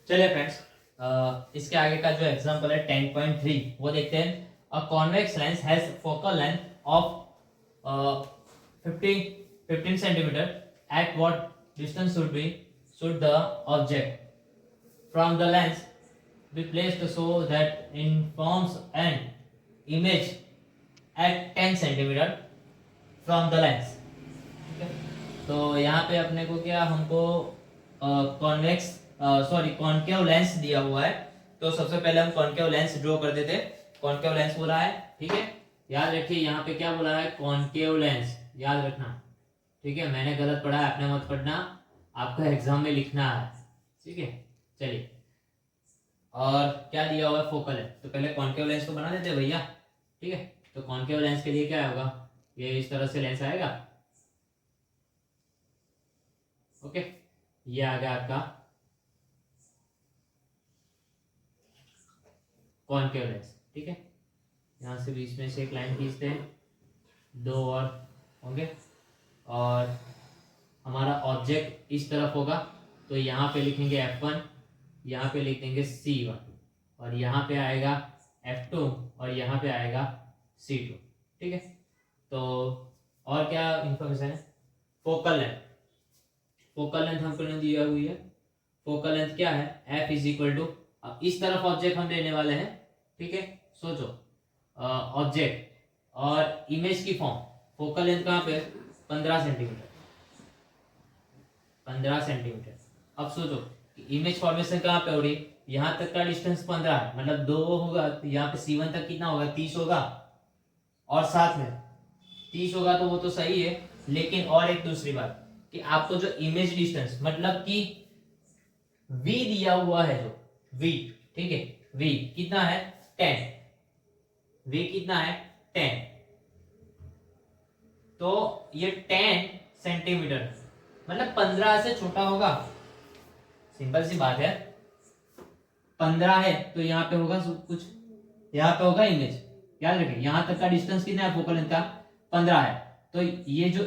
चलिए फ्रेंड्स, इसके आगे का जो एग्जांपल है 10.3 वो देखते हैं। A convex lens has focal length of 15 centimetre. At what distance should the object from the lens be placed so that informs an image at 10 centimetre from the lens. ठीक है, तो यहाँ पे अपने को क्या, हमको कॉन्वेक्स सॉरी कॉनकेव लेंस दिया हुआ है। तो सबसे पहले हम कॉनकेव लेंस ड्रॉ कर देते हैं। कॉनकेव लेंस बोला है, ठीक है, याद रखिए यहाँ पे क्या बोला है, कॉनकेव लेंस, याद रखना। ठीक है, मैंने गलत पढ़ा है, आपने मत पढ़ना, आपको एग्जाम में लिखना है। ठीक है, चलिए, और क्या दिया हुआ है, फोकल है। तो पहले कॉनकेव लेंस को बना देते हैं भैया। ठीक है, तो कॉनकेव लेंस के लिए क्या होगा, ये इस तरह से लेंस आएगा। ओके, ये आ गया आपका कॉनकेव लेंस। ठीक है, यहाँ से बीच में से एक लाइन खींचते हैं, दो और होंगे, और हमारा ऑब्जेक्ट इस तरफ होगा। तो यहाँ पे लिखेंगे F1, यहाँ पे लिख देंगे C1, और यहाँ पे आएगा F2, और यहाँ पे आएगा C2। ठीक है, तो और क्या इंफॉर्मेशन है, फोकल लेंथ। फोकल लेंथ हमको नहीं दिया हुई है। फोकल लेंथ क्या है, F इज इक्वल टू, अब इस तरफ ऑब्जेक्ट हम लेने वाले हैं। ठीक है, सोचो, ऑब्जेक्ट और इमेज की फॉर्म, फोकल लेंथ कहाँ पे, 15 सेंटीमीटर, 15 सेंटीमीटर। अब सोचो इमेज फॉर्मेशन कहाँ पे हो रही, यहाँ तक का डिस्टेंस 15 है, मतलब 2 होगा, तो यहाँ पे C1 तक कितना होगा, 30 होगा, और साथ में 30 होगा, तो वो तो सही है। लेकिन और एक दूसरी बात कि आपको जो इमेज डिस्टेंस, मतलब कि V दिया हुआ है, जो V, ठीक है, V कितना है, 10, V कितना है, 10, तो ये 10 सेंटीमीटर मतलब 15 से छोटा होगा। सिंपल सी बात है, 15 है तो यहाँ पे होगा कुछ, यहाँ पे होगा इमेज। याद रखिए यहाँ तक का डिस्टेंस कितना है, फोकल लेंथ का 15 है। तो ये जो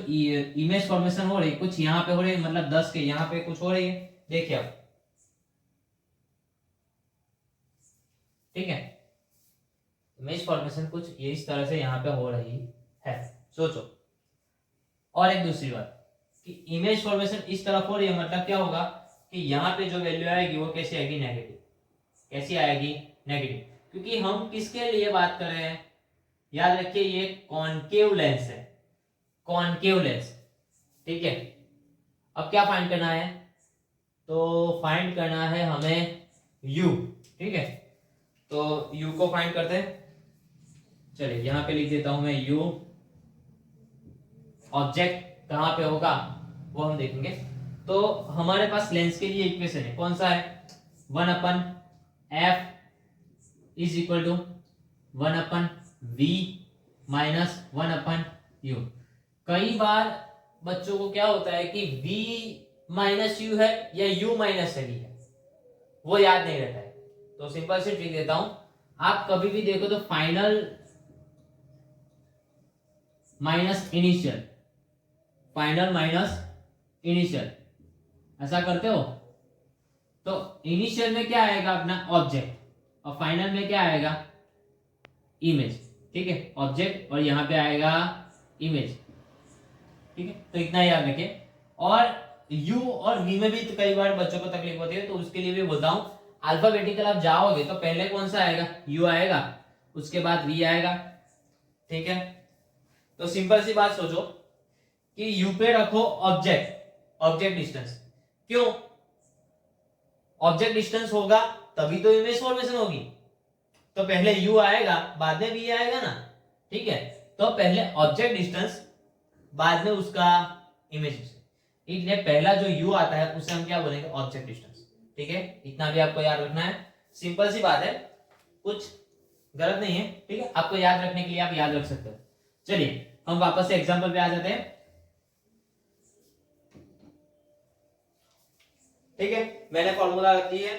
इमेज फॉर्मेशन हो रही है, कुछ यहाँ पे हो रही है, मतलब 10 के यहाँ पे कुछ हो रही है, देखिए आप। ठीक है, इमेज फॉर्मेशन कुछ ये इस तरह से यहाँ पे हो रही है, सोचो। और एक दूसरी बात कि इमेज फॉर्मेशन इस तरफ हो रही है, मतलब क्या होगा कि यहाँ पे जो वैल्यू आएगी वो कैसी आएगी, नेगेटिव। कैसी आएगी, नेगेटिव, क्योंकि हम किसके लिए बात कर रहे हैं, याद रखिए ये कॉनकेव लेंस है, कॉनकेव लेंस। ठीक है, अब क्या फाइंड करना है, तो फाइंड करना है हमें u। ठीक है, तो u को फाइंड करते हैं। चलिए यहाँ पे लिख देता हूं मैं u। ऑब्जेक्ट कहां पे होगा वो हम देखेंगे। तो हमारे पास लेंस के लिए इक्वेशन है, कौन सा है, 1/f is equal to 1/v minus 1/u। कई बार बच्चों को क्या होता है कि v माइनस यू है या u माइनस v है, वो याद नहीं रहता है। तो सिंपल सी ट्रिक देता हूं, आप कभी भी देखो तो final minus initial, final minus initial, ऐसा करते हो। तो इनिशियल में क्या आएगा, अपना ऑब्जेक्ट, और फाइनल में क्या आएगा, इमेज। ठीक है, ऑब्जेक्ट और यहाँ पे आएगा इमेज। ठीक है, तो इतना याद रखिए। और u और v में भी तो कई बार बच्चों को तकलीफ होती है, तो उसके लिए भी बोलता हूं, अल्फाबेटिकल आप जाओगे तो पहले कौन सा आएगा, u आएगा, उसके बाद v आएगा। ठीक है, तो सिंपल सी बात सोचो कि u पे रखो ऑब्जेक्ट, ऑब्जेक्ट डिस्टेंस। क्यों, ऑब्जेक्ट डिस्टेंस होगा तभी तो इमेज फॉर्मेशन होगी। तो पहले u आएगा, बाद में v आएगा ना। ठीक है, तो पहले ऑब्जेक्ट डिस्टेंस, बाद में उसका इमेज डिस्टेंस। इसलिए पहला जो u आता है उसे हम क्या बोलेंगे, ऑब्जेक्ट डिस्टेंस। ठीक है, इतना भी आपको याद रखना है, सिंपल सी बात है, कुछ गलत नहीं है। ठीक है, आपको याद रखने के लिए आप याद रख सकते हो। चलिए हम वापस से एग्जांपल पे आ जाते हैं। ठीक है, मैंने फॉर्मूला रख दी है,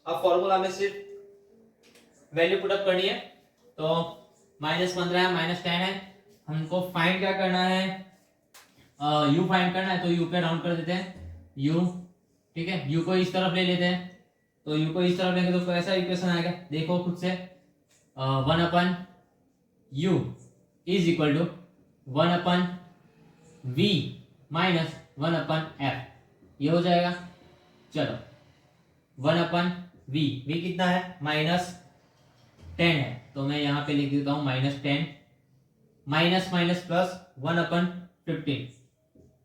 अब फॉर्मूला में सिर्फ वैल्यू पुटअप करनी है। तो -15 है, -10 है, हमको फाइंड क्या करना है, u फाइंड करना है। तो u पे राउंड कर देते हैं, u ठीक है, u को इस तरफ ले लेते हैं, तो u को इस तरफ लेंगे तो कैसा इक्वेशन आएगा, देखो खुद से, 1/u is equal to 1/v minus 1/f, ये हो जाएगा। चलो 1/v, v कितना है, -10 है, तो मैं यहाँ पे लिख देता हूँ -10, माइनस माइनस प्लस 1/15,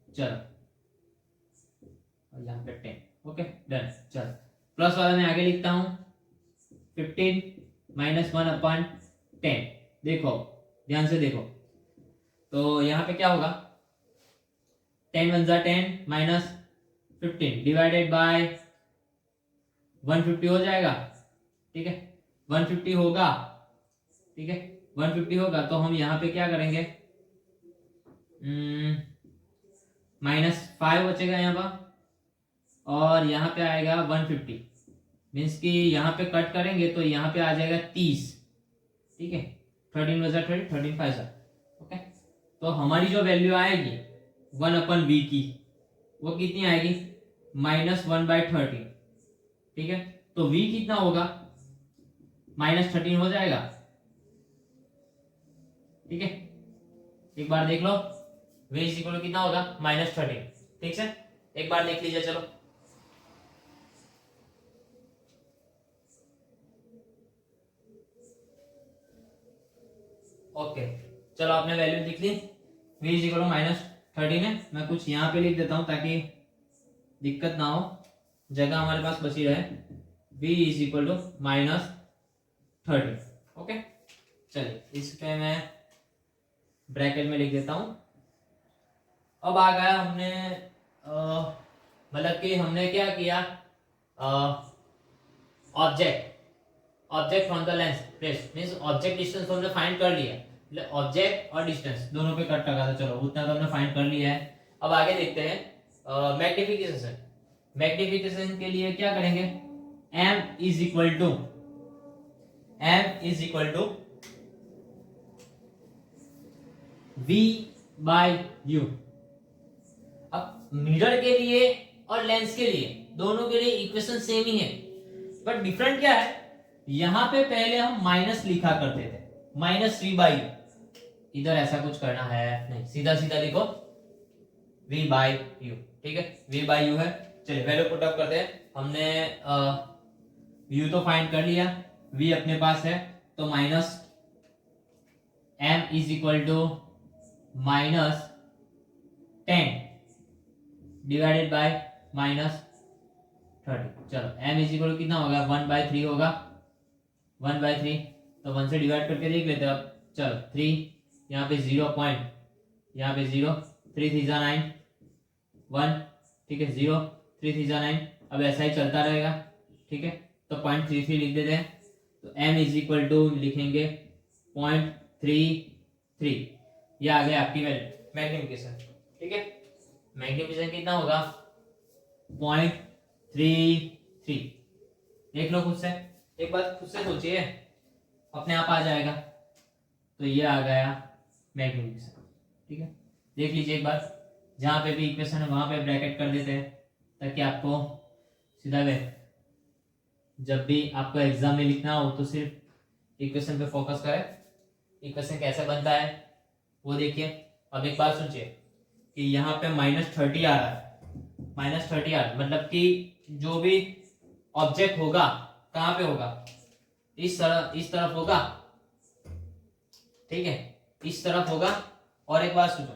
चलो और यहाँ पे 10, ओके डन। चलो प्लस वाला मैं आगे लिखता हूँ, 15 माइनस 1/10, देखो ध्यान से देखो, तो यहाँ पे क्या होगा, 10 × 10 माइनस 15 डिवाइडेड बाय 150 हो जाएगा, ठीक है 150 होगा, ठीक है 150 होगा, तो हम यहाँ पे क्या करेंगे, -5 बचेगा यहाँ पर, और यहाँ पे आएगा 150, मीन्स कि यहाँ पे कट करेंगे तो यहाँ पे आ जाएगा 30, ठीक है 13 × 30 13 5, ओके। तो हमारी जो वैल्यू आएगी 1/v की, वो कितनी आएगी, -1/30, ठीक है, तो v कितना होगा, -13 हो जाएगा, ठीक है, एक बार देख लो, v इज इक्वल कितना होगा, -13, ठीक है, एक बार देख लीजिए, चलो ओके, चलो आपने वैल्यू लिख ली, v इज इक्वल -13 है, मैं कुछ यहाँ पे लिख देता हूँ ताकि दिक्कत ना हो, जगह हमारे पास बची रहे, v is equal to -13, okay. चलिए इस पे मैं ब्रैकेट में लिख देता हूँ। अब आ गया हमने मतलब कि हमने क्या किया, object from the lens place, means object distance हमने फाइंड कर लिया, मतलब ऑब्जेक्ट और डिस्टेंस दोनों पे कट लगा था, चलो उतना तो हमने फाइंड कर लिया है। अब आगे देखते हैं मैग्निफिकेशन। मैग्निफिकेशन के लिए क्या करेंगे, m is equal to v/u। अब मिरर के लिए और लेंस के लिए, दोनों के लिए इक्वेशन सेम ही है, बट डिफरेंट क्या है, यहां पे पहले हम माइनस लिखा करते थे, -v/u, इधर ऐसा कुछ करना है नहीं, सीधा सीधा लिखो v/u, ठीक है v/u है। चलिए वैल्यू पुट अप करते हैं, हमने u तो फाइंड कर लिया, v अपने पास है, तो -m is equal to -10 divided by -30, चलो m इज इक्वल कितना होगा, 1/3 होगा, 1/3, तो 1 से डिवाइड करके देख लेते हैं अब, चलो 3, यहाँ पे 0 पॉइंट, यहाँ पे 0, 3 3 9 1, ठीक है 0 3 3 9, अब ऐसा ही चलता रहेगा, ठीक है, तो 0.33 लिख देते हैं, तो m इज इक्वल टू लिखेंगे 0.33, ये आ गया आपकी मैग्निफिकेशन, ठीक है, मैग्निफिकेशन कितना होगा, 0.33, देख लो खुद से, एक बात खुद से सोचिए, अपने आप आ जाएगा, तो ये आ गया मैग्निफिकेशन, ठीक है, देख लीजिए एक बार, जहां पे भी इक्वेशन है वहां पे ब्रैकेट कर देते हैं, ताकि आपको सीधा वे जब भी आपको एग्जाम में लिखना हो तो सिर्फ इक्वेशन पे फोकस करें, इक्वेशन कैसे बनता है वो देखिए। अब एक बात सोचिए कि यहाँ पे -30 आ रहा है, -30 आ रहा है, मतलब कि जो भी ऑब्जेक्ट होगा कहाँ पे होगा, इस तरफ होगा, ठीक है इस तरफ होगा, और एक बात सोचो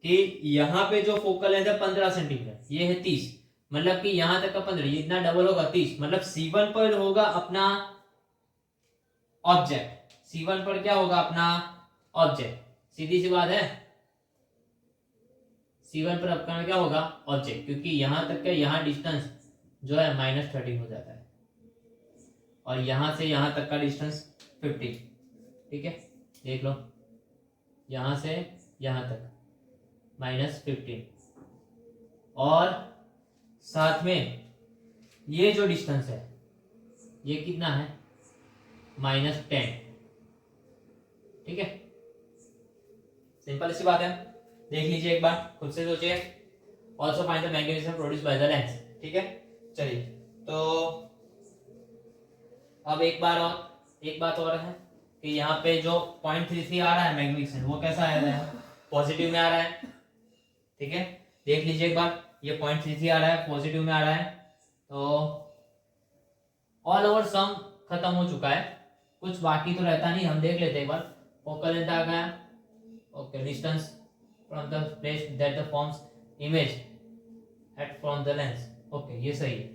कि यहाँ पे जो फोकल लेंथ है 15 सेंटीमीटर, ये है 30, मतलब कि यहां तक का 15, ये इतना डबल होगा 30, मतलब C1 पर होगा अपना ऑब्जेक्ट, C1 पर क्या होगा अपना ऑब्जेक्ट, सीधी सी बात है, C1 पर अपना क्या होगा ऑब्जेक्ट, क्योंकि यहां तक का यहाँ डिस्टेंस जो है -13 हो जाता है, और यहां से यहां तक का डिस्टेंस 15, ठीक है देख लो, यहां से यहां तक -15, और साथ में ये जो डिस्टेंस है ये कितना है, -10, ठीक है, सिंपल सी बात है, देख लीजिए एक बार खुद से सोचिए। Also find the magnification produced by the lens, ठीक है, चलिए। तो अब एक बात और है कि यहाँ पे जो 0.33 आ रहा है मैग्निफिकेशन, वो कैसा आ रहा है, पॉजिटिव में आ रहा है, ठीक है। देख लीजिए एक बार, ये 0.33 आ रहा है, पॉजिटिव में आ रहा है। तो ऑल ओवर सम खत्म हो चुका है, कुछ बाकी तो रहता नहीं, हम देख लेते हैं एक बार। फोकल लेंथ आ गया, okay, distance from the place that the forms image at from the lens, okay, ये सही है।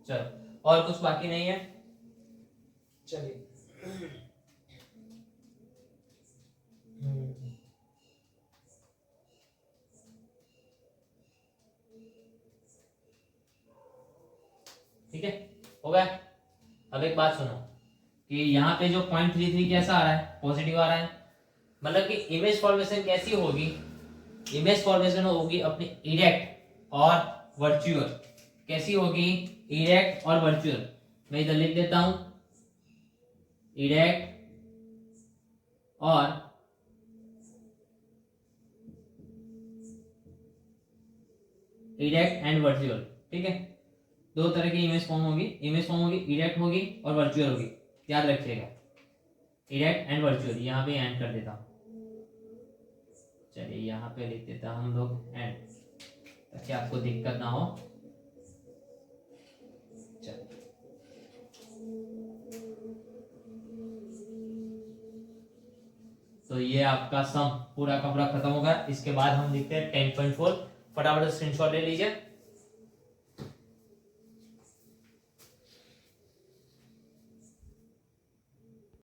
चलो, और कुछ बाकी नहीं है, चलिए। ठीक है, हो गया। अब एक बात सुनो कि यहाँ पे जो 0.33 कैसा आ रहा है, पॉजिटिव आ रहा है, मतलब कि इमेज फॉर्मेशन कैसी होगी, इमेज फॉर्मेशन होगी अपनी इरेक्ट और वर्चुअल। कैसी होगी, इरेक्ट और वर्चुअल। मैं इधर लिख देता हूं, इरेक्ट और इरेक्ट एंड वर्चुअल, ठीक है। दो तरह की इमेज फॉर्म होगी, इरेक्ट होगी और वर्चुअल होगी, याद रखिएगा, इरेक्ट एंड वर्चुअल। यहाँ पे एंड कर देता हूँ, चलिए यहाँ पे लिख देता हम लोग एंड, ताकि आपको दिक्कत ना हो। चलिए, तो ये आपका सम पूरा का पूरा खत्म होगा। इसके बाद हम लिखते हैं 10.4, फटाफट स्क्रीनशॉट ले लीजिए।